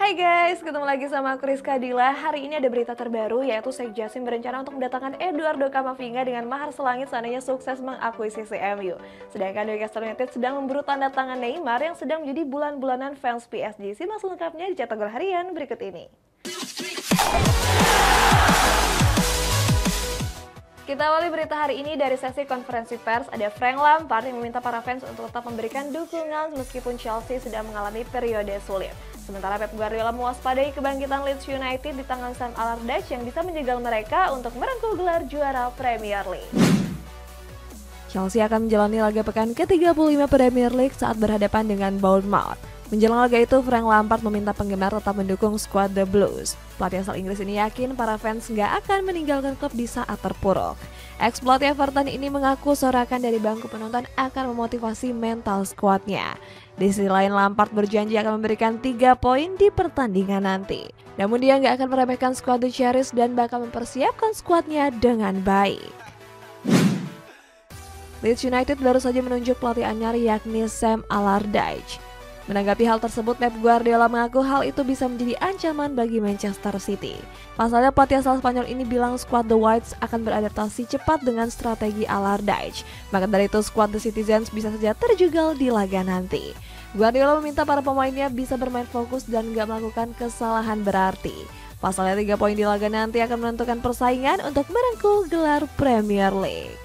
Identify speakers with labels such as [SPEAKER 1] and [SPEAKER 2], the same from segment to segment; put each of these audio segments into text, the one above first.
[SPEAKER 1] Hai guys, ketemu lagi sama aku Rizka Dila. Hari ini ada berita terbaru yaitu Sheikh Jassim berencana untuk mendatangkan Eduardo Camavinga dengan mahar selangit seandainya sukses mengakuisisi MU. Sedangkan Newcastle United sedang memburu tanda tangan Neymar yang sedang menjadi bulan-bulanan fans PSG. Simak selengkapnya di Cetak Gol Harian berikut ini. Kita awali berita hari ini dari sesi konferensi pers. Ada Frank Lampard yang meminta para fans untuk tetap memberikan dukungan meskipun Chelsea sedang mengalami periode sulit. Sementara Pep Guardiola mewaspadai kebangkitan Leeds United di tangan Sam Allardyce yang bisa menjegal mereka untuk merengkuh gelar juara Premier League. Chelsea akan menjalani laga pekan ke-35 Premier League saat berhadapan dengan Bournemouth. Menjelang laga itu, Frank Lampard meminta penggemar tetap mendukung skuad The Blues. Pelatih asal Inggris ini yakin para fans nggak akan meninggalkan klub di saat terpuruk. Ex-pelatih Everton ini mengaku sorakan dari bangku penonton akan memotivasi mental skuadnya. Di sisi lain, Lampard berjanji akan memberikan 3 poin di pertandingan nanti. Namun dia nggak akan meremehkan skuad The Cherries dan bakal mempersiapkan skuadnya dengan baik. Leeds United baru saja menunjuk pelatih anyar yakni Sam Allardyce. Menanggapi hal tersebut, Pep Guardiola mengaku hal itu bisa menjadi ancaman bagi Manchester City. Pasalnya pelatih asal Spanyol ini bilang skuad The Whites akan beradaptasi cepat dengan strategi Allardyce. Maka dari itu skuad The Citizens bisa saja terjugal di laga nanti. Guardiola meminta para pemainnya bisa bermain fokus dan gak melakukan kesalahan berarti. Pasalnya 3 poin di laga nanti akan menentukan persaingan untuk merengkuh gelar Premier League.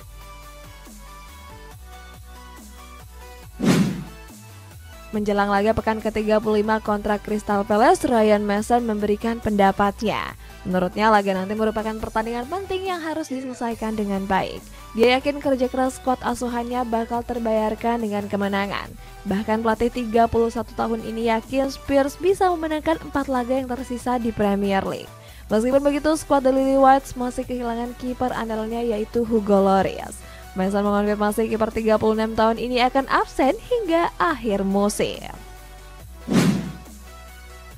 [SPEAKER 1] Menjelang laga pekan ke-35 kontra Crystal Palace, Ryan Mason memberikan pendapatnya. Menurutnya laga nanti merupakan pertandingan penting yang harus diselesaikan dengan baik. Dia yakin kerja keras skuad asuhannya bakal terbayarkan dengan kemenangan. Bahkan pelatih 31 tahun ini yakin Spurs bisa memenangkan 4 laga yang tersisa di Premier League. Meskipun begitu, skuad The Lily Whites masih kehilangan kiper andalnya yaitu Hugo Lloris. Mason mengonfirmasi kiper 36 tahun ini akan absen hingga akhir musim.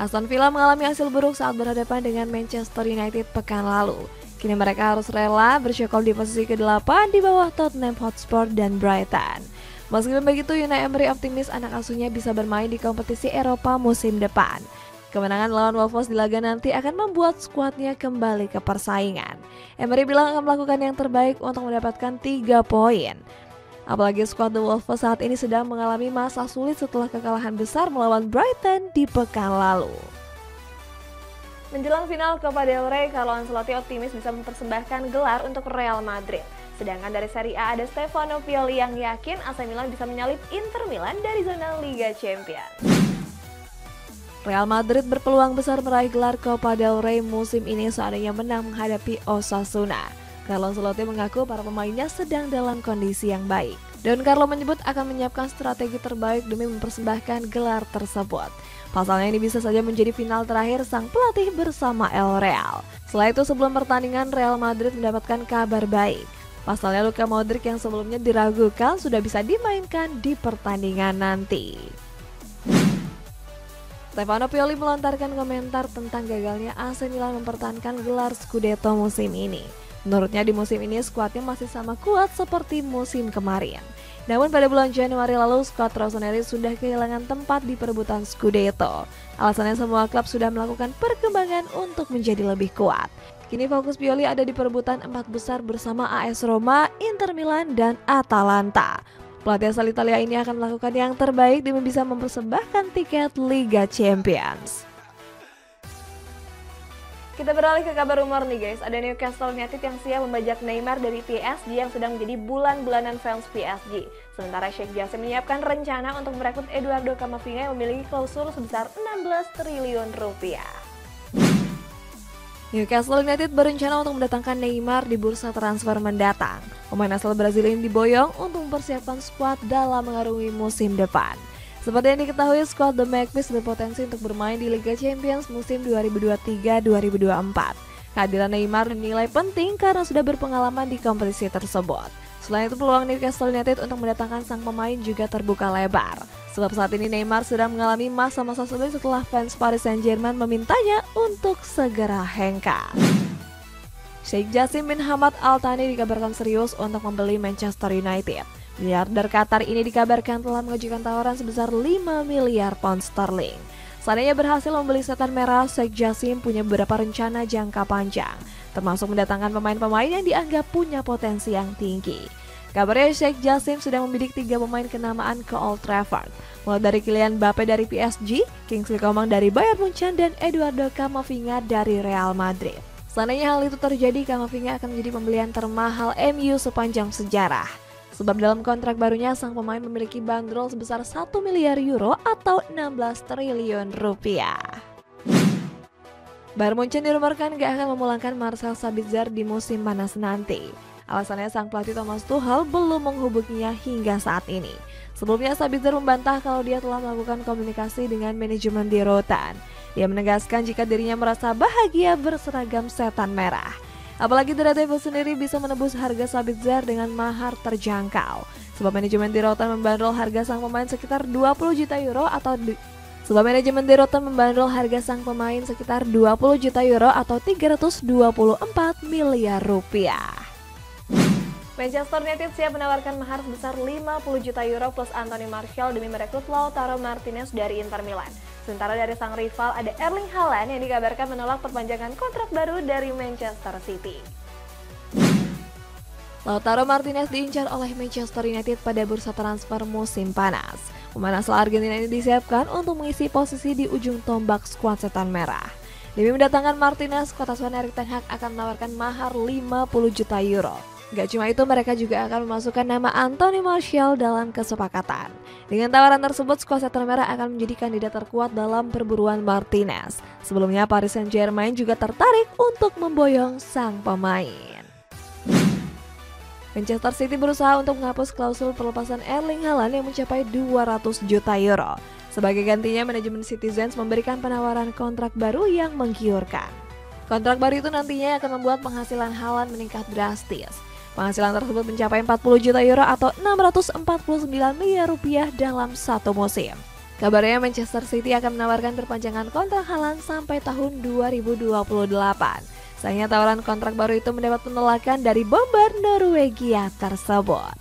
[SPEAKER 1] Aston Villa mengalami hasil buruk saat berhadapan dengan Manchester United pekan lalu. Kini mereka harus rela bercokol di posisi ke-8 di bawah Tottenham Hotspur dan Brighton. Meskipun begitu, Unai Emery optimis anak asuhnya bisa bermain di kompetisi Eropa musim depan. Kemenangan lawan Wolves di laga nanti akan membuat skuadnya kembali ke persaingan. Emery bilang akan melakukan yang terbaik untuk mendapatkan 3 poin. Apalagi skuad The Wolves saat ini sedang mengalami masa sulit setelah kekalahan besar melawan Brighton di pekan lalu. Menjelang final Copa del Rey, Carlo Ancelotti optimis bisa mempersembahkan gelar untuk Real Madrid. Sedangkan dari Serie A ada Stefano Pioli yang yakin AC Milan bisa menyalip Inter Milan dari zona Liga Champions. Real Madrid berpeluang besar meraih gelar Copa del Rey musim ini seandainya menang menghadapi Osasuna. Carlo Ancelotti mengaku para pemainnya sedang dalam kondisi yang baik. Don Carlo menyebut akan menyiapkan strategi terbaik demi mempersembahkan gelar tersebut. Pasalnya ini bisa saja menjadi final terakhir sang pelatih bersama El Real. Setelah itu sebelum pertandingan Real Madrid mendapatkan kabar baik. Pasalnya Luka Modric yang sebelumnya diragukan sudah bisa dimainkan di pertandingan nanti. Stefano Pioli melontarkan komentar tentang gagalnya AC Milan mempertahankan gelar Scudetto musim ini. Menurutnya di musim ini skuadnya masih sama kuat seperti musim kemarin. Namun pada bulan Januari lalu skuad Rossoneri sudah kehilangan tempat di perebutan Scudetto. Alasannya semua klub sudah melakukan perkembangan untuk menjadi lebih kuat. Kini fokus Pioli ada di perebutan 4 besar bersama AS Roma, Inter Milan, dan Atalanta. Pelatih asal Italia ini akan melakukan yang terbaik demi bisa mempersembahkan tiket Liga Champions. Kita beralih ke kabar rumor nih guys. Ada Newcastle United yang siap membajak Neymar dari PSG yang sedang menjadi bulan-bulanan fans PSG. Sementara Sheikh Jassim menyiapkan rencana untuk merekrut Eduardo Camavinga yang memiliki klausul sebesar 16 triliun rupiah. Newcastle United berencana untuk mendatangkan Neymar di bursa transfer mendatang. Pemain asal Brazil ini diboyong untuk mempersiapkan skuad dalam mengarungi musim depan. Seperti yang diketahui, skuad The Magpies berpotensi untuk bermain di Liga Champions musim 2023-2024. Kehadiran Neymar dinilai penting karena sudah berpengalaman di kompetisi tersebut. Selain itu, peluang Newcastle United untuk mendatangkan sang pemain juga terbuka lebar. Sebab saat ini Neymar sedang mengalami masa-masa sulit setelah fans Paris Saint-Germain memintanya untuk segera hengkang. Sheikh Jassim bin Hamad Al Thani dikabarkan serius untuk membeli Manchester United. Miliarder Qatar ini dikabarkan telah mengajukan tawaran sebesar 5 miliar pound sterling. Seandainya berhasil membeli setan merah, Sheikh Jassim punya beberapa rencana jangka panjang, termasuk mendatangkan pemain-pemain yang dianggap punya potensi yang tinggi. Kabarnya Sheikh Jassim sudah membidik 3 pemain kenamaan ke Old Trafford, mulai dari Kylian Mbappe dari PSG, Kingsley Coman dari Bayern Munchen, dan Eduardo Camavinga dari Real Madrid. Seandainya hal itu terjadi, Camavinga akan menjadi pembelian termahal MU sepanjang sejarah. Sebab dalam kontrak barunya, sang pemain memiliki bandrol sebesar 1 miliar euro atau 16 triliun rupiah. Bayern Munchen dirumorkan gak akan memulangkan Marcel Sabitzer di musim panas nanti. Alasannya sang pelatih Thomas Tuchel belum menghubunginya hingga saat ini. Sebelumnya Sabitzer membantah kalau dia telah melakukan komunikasi dengan manajemen di Rotterdam. Dia menegaskan jika dirinya merasa bahagia berseragam setan merah. Apalagi The Red Devils sendiri bisa menebus harga Sabitzer dengan mahar terjangkau. Sebab manajemen di Rotterdam membandrol harga sang pemain sekitar 20 juta euro atau 324 miliar rupiah. Manchester United siap menawarkan mahar sebesar 50 juta euro plus Anthony Martial demi merekrut Lautaro Martinez dari Inter Milan. Sementara dari sang rival ada Erling Haaland yang dikabarkan menolak perpanjangan kontrak baru dari Manchester City. Lautaro Martinez diincar oleh Manchester United pada bursa transfer musim panas. Pemain asal Argentina ini disiapkan untuk mengisi posisi di ujung tombak skuad setan merah. Demi mendatangkan Martinez, kota asuhan Erik ten Hag akan menawarkan mahar 50 juta euro. Gak cuma itu, mereka juga akan memasukkan nama Anthony Martial dalam kesepakatan. Dengan tawaran tersebut, skuad setan merah akan menjadi kandidat terkuat dalam perburuan Martinez. Sebelumnya, Paris Saint-Germain juga tertarik untuk memboyong sang pemain. Manchester City berusaha untuk menghapus klausul perlepasan Erling Haaland yang mencapai 200 juta euro. Sebagai gantinya, manajemen Citizens memberikan penawaran kontrak baru yang menggiurkan. Kontrak baru itu nantinya akan membuat penghasilan Haaland meningkat drastis. Penghasilan tersebut mencapai 40 juta euro atau 649 miliar rupiah dalam satu musim. Kabarnya Manchester City akan menawarkan perpanjangan kontrak Haaland sampai tahun 2028. Sayangnya tawaran kontrak baru itu mendapat penolakan dari bomber Norwegia tersebut.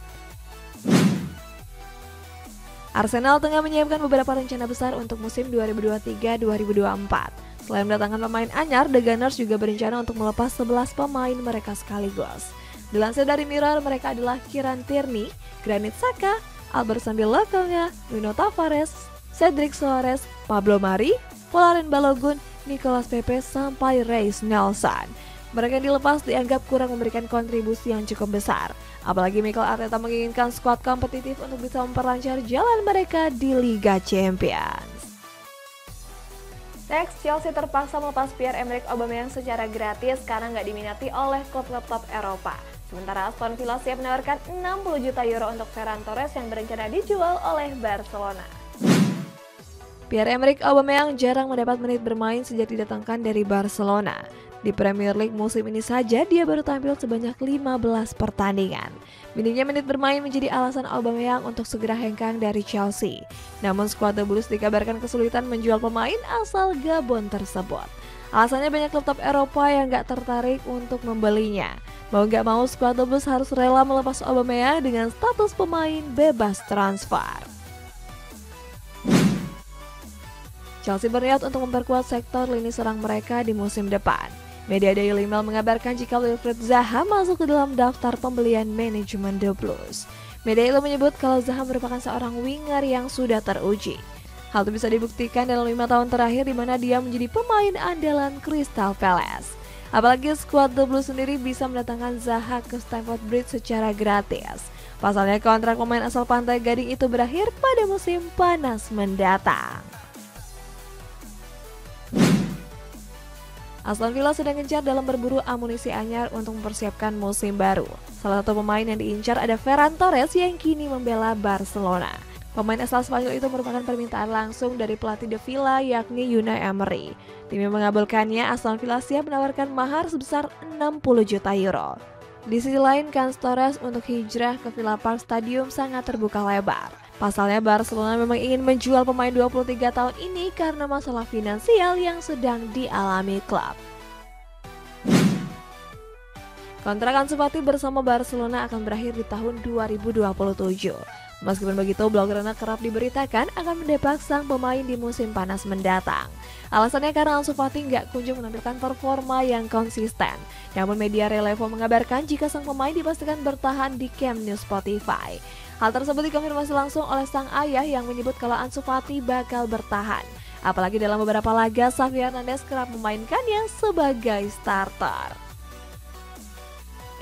[SPEAKER 1] Arsenal tengah menyiapkan beberapa rencana besar untuk musim 2023-2024. Selain mendatangkan pemain anyar, The Gunners juga berencana untuk melepas 11 pemain mereka sekaligus. Dilansir dari Mirror, mereka adalah Kieran Tierney, Granit Xhaka, Alberto Lokonga, Nuno Tavares, Cedric Soares, Pablo Mari, Folarin Balogun, Nicolas Pepe, sampai Reiss Nelson. Mereka yang dilepas dianggap kurang memberikan kontribusi yang cukup besar. Apalagi Mikel Arteta menginginkan skuad kompetitif untuk bisa memperlancar jalan mereka di Liga Champions. Next, Chelsea terpaksa melepas Pierre-Emerick Aubameyang secara gratis karena nggak diminati oleh klub-klub top Eropa. Sementara Aston Villa siap menawarkan 60 juta euro untuk Ferran Torres yang berencana dijual oleh Barcelona. Pierre-Emerick Aubameyang jarang mendapat menit bermain sejak didatangkan dari Barcelona. Di Premier League musim ini saja dia baru tampil sebanyak 15 pertandingan. Minimnya menit bermain menjadi alasan Aubameyang untuk segera hengkang dari Chelsea. Namun skuad The Blues dikabarkan kesulitan menjual pemain asal Gabon tersebut. Alasannya banyak klub top Eropa yang gak tertarik untuk membelinya. Mau gak mau skuad The Blues harus rela melepas Aubameyang dengan status pemain bebas transfer. Chelsea berniat untuk memperkuat sektor lini serang mereka di musim depan. Media Daily Mail mengabarkan jika Wilfried Zaha masuk ke dalam daftar pembelian manajemen The Blues. Media itu menyebut kalau Zaha merupakan seorang winger yang sudah teruji. Hal itu bisa dibuktikan dalam 5 tahun terakhir di mana dia menjadi pemain andalan Crystal Palace. Apalagi skuad The Blues sendiri bisa mendatangkan Zaha ke Stamford Bridge secara gratis. Pasalnya kontrak pemain asal Pantai Gading itu berakhir pada musim panas mendatang. Aston Villa sedang gencar dalam berburu amunisi anyar untuk mempersiapkan musim baru. Salah satu pemain yang diincar ada Ferran Torres yang kini membela Barcelona. Pemain asal Spanyol itu merupakan permintaan langsung dari pelatih The Villa yakni Unai Emery. Tim yang mengabulkannya, Aston Villa siap menawarkan mahar sebesar 60 juta euro. Di sisi lain, kans Torres untuk hijrah ke Villa Park Stadium sangat terbuka lebar. Pasalnya Barcelona memang ingin menjual pemain 23 tahun ini karena masalah finansial yang sedang dialami klub. Kontrak Ansu Fati bersama Barcelona akan berakhir di tahun 2027. Meskipun begitu, Blaugrana kerap diberitakan akan mendepak sang pemain di musim panas mendatang. Alasannya karena Ansu Fati nggak kunjung menampilkan performa yang konsisten. Namun media Relevo mengabarkan jika sang pemain dipastikan bertahan di Camp Nou Spotify. Hal tersebut dikonfirmasi langsung oleh sang ayah yang menyebut kalau Ansu Fati bakal bertahan. Apalagi dalam beberapa laga, Xavi Hernandez kerap memainkannya sebagai starter.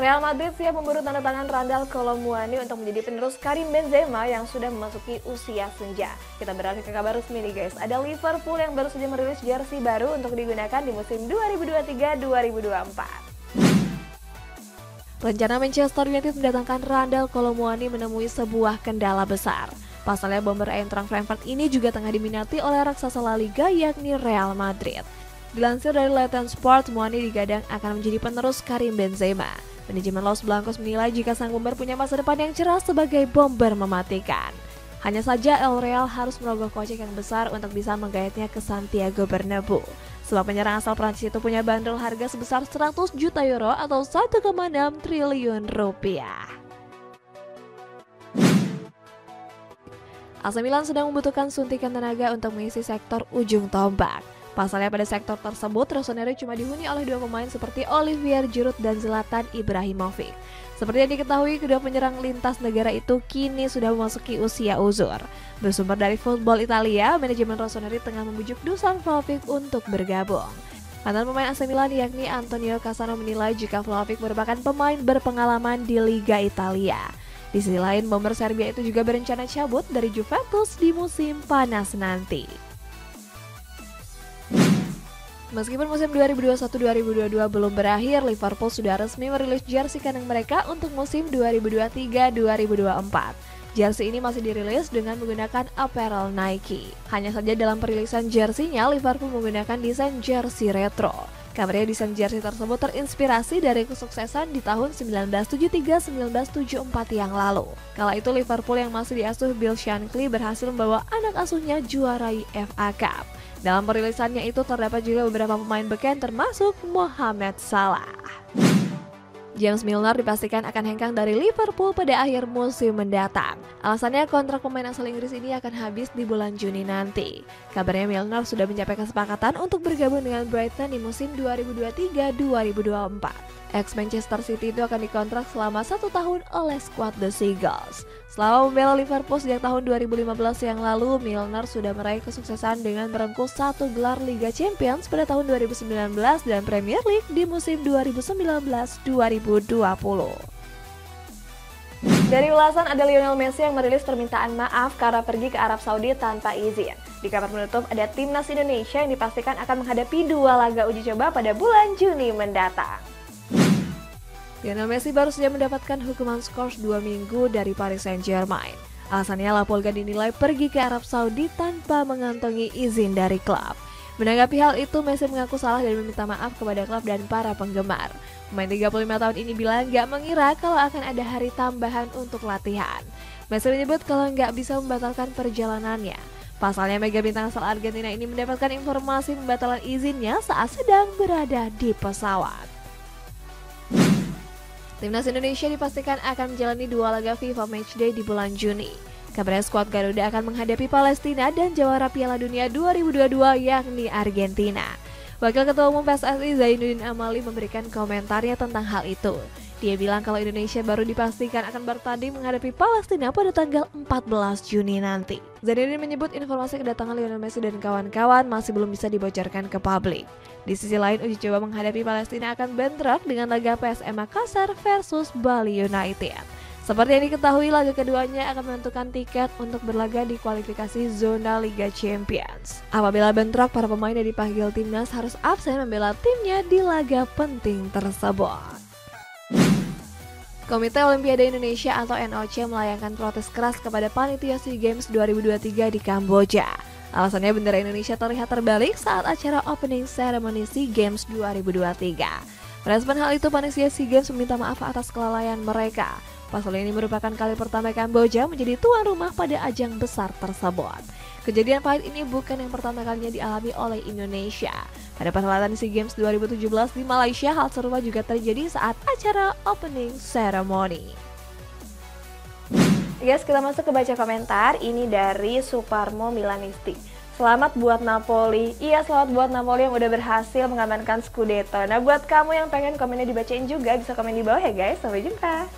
[SPEAKER 1] Real Madrid siap memburu tanda tangan Randal Kolo Muani untuk menjadi penerus Karim Benzema yang sudah memasuki usia senja. Kita beralih ke kabar resmi nih guys. Ada Liverpool yang baru saja merilis jersey baru untuk digunakan di musim 2023-2024. Rencana Manchester United mendatangkan Randal Kolo Muani menemui sebuah kendala besar. Pasalnya bomber Eintracht Frankfurt ini juga tengah diminati oleh raksasa La Liga yakni Real Madrid. Dilansir dari Latin Sport, Muani digadang akan menjadi penerus Karim Benzema. Manajemen Los Blancos menilai jika sang bomber punya masa depan yang cerah sebagai bomber mematikan. Hanya saja El Real harus merogoh kocek yang besar untuk bisa menggayatnya ke Santiago Bernabeu. Sebab penyerang asal Prancis itu punya bandrol harga sebesar 100 juta euro atau 1,6 triliun rupiah. AC Milan sedang membutuhkan suntikan tenaga untuk mengisi sektor ujung tombak. Pasalnya pada sektor tersebut, Rossoneri cuma dihuni oleh dua pemain seperti Olivier Giroud dan Zlatan Ibrahimovic. Seperti yang diketahui, kedua penyerang lintas negara itu kini sudah memasuki usia uzur. Bersumber dari Football Italia, manajemen Rossoneri tengah membujuk Dusan Vlahovic untuk bergabung. Mantan pemain AC Milan yakni Antonio Cassano menilai jika Vlahovic merupakan pemain berpengalaman di Liga Italia. Di sisi lain, bomber Serbia itu juga berencana cabut dari Juventus di musim panas nanti. Meskipun musim 2021-2022 belum berakhir, Liverpool sudah resmi merilis jersey kandang mereka untuk musim 2023-2024. Jersey ini masih dirilis dengan menggunakan apparel Nike. Hanya saja dalam perilisan jersey-nya, Liverpool menggunakan desain jersey retro. Kabarnya desain jersey tersebut terinspirasi dari kesuksesan di tahun 1973-1974 yang lalu. Kala itu Liverpool yang masih diasuh Bill Shankly berhasil membawa anak asuhnya juarai FA Cup. Dalam perilisannya itu terdapat juga beberapa pemain beken termasuk Mohamed Salah. James Milner dipastikan akan hengkang dari Liverpool pada akhir musim mendatang. Alasannya kontrak pemain asal Inggris ini akan habis di bulan Juni nanti. Kabarnya Milner sudah mencapai kesepakatan untuk bergabung dengan Brighton di musim 2023-2024. Ex-Manchester City itu akan dikontrak selama 1 tahun oleh skuad The Seagulls. Selama membela Liverpool sejak tahun 2015 yang lalu, Milner sudah meraih kesuksesan dengan merengkuh 1 gelar Liga Champions pada tahun 2019 dan Premier League di musim 2019-2020. Dari ulasan ada Lionel Messi yang merilis permintaan maaf karena pergi ke Arab Saudi tanpa izin. Di kabar penutup ada Timnas Indonesia yang dipastikan akan menghadapi 2 laga uji coba pada bulan Juni mendatang. Lionel Messi baru saja mendapatkan hukuman skors 2 minggu dari Paris Saint-Germain. Alasannya La Pulga dinilai pergi ke Arab Saudi tanpa mengantongi izin dari klub. Menanggapi hal itu, Messi mengaku salah dan meminta maaf kepada klub dan para penggemar. Pemain 35 tahun ini bilang gak mengira kalau akan ada hari tambahan untuk latihan. Messi menyebut kalau nggak bisa membatalkan perjalanannya. Pasalnya mega bintang asal Argentina ini mendapatkan informasi pembatalan izinnya saat sedang berada di pesawat. Timnas Indonesia dipastikan akan menjalani 2 laga FIFA Matchday di bulan Juni. Kabarnya skuad Garuda akan menghadapi Palestina dan jawara Piala Dunia 2022 yakni Argentina. Wakil Ketua Umum PSSI Zainuddin Amali memberikan komentarnya tentang hal itu. Dia bilang kalau Indonesia baru dipastikan akan bertanding menghadapi Palestina pada tanggal 14 Juni nanti. Zainuddin menyebut informasi kedatangan Lionel Messi dan kawan-kawan masih belum bisa dibocorkan ke publik. Di sisi lain, uji coba menghadapi Palestina akan bentrok dengan laga PSM Makassar versus Bali United. Seperti yang diketahui, laga keduanya akan menentukan tiket untuk berlaga di kualifikasi zona Liga Champions. Apabila bentrok, para pemain yang dipanggil timnas harus absen membela timnya di laga penting tersebut. Komite Olimpiade Indonesia atau NOC melayangkan protes keras kepada panitia SEA Games 2023 di Kamboja. Alasannya bendera Indonesia terlihat terbalik saat acara opening ceremony SEA Games 2023. Merespon hal itu, panitia SEA Games meminta maaf atas kelalaian mereka. Pasal ini merupakan kali pertama Kamboja menjadi tuan rumah pada ajang besar tersebut. Kejadian pahit ini bukan yang pertama kalinya dialami oleh Indonesia. Pada perhelatan SEA Games 2017 di Malaysia, hal serupa juga terjadi saat acara opening ceremony. Guys, kita masuk ke baca komentar. Ini dari Suparmo Milanisti. Selamat buat Napoli. Iya, selamat buat Napoli yang udah berhasil mengamankan Scudetto. Nah, buat kamu yang pengen komennya dibacain juga, bisa komen di bawah ya guys. Sampai jumpa.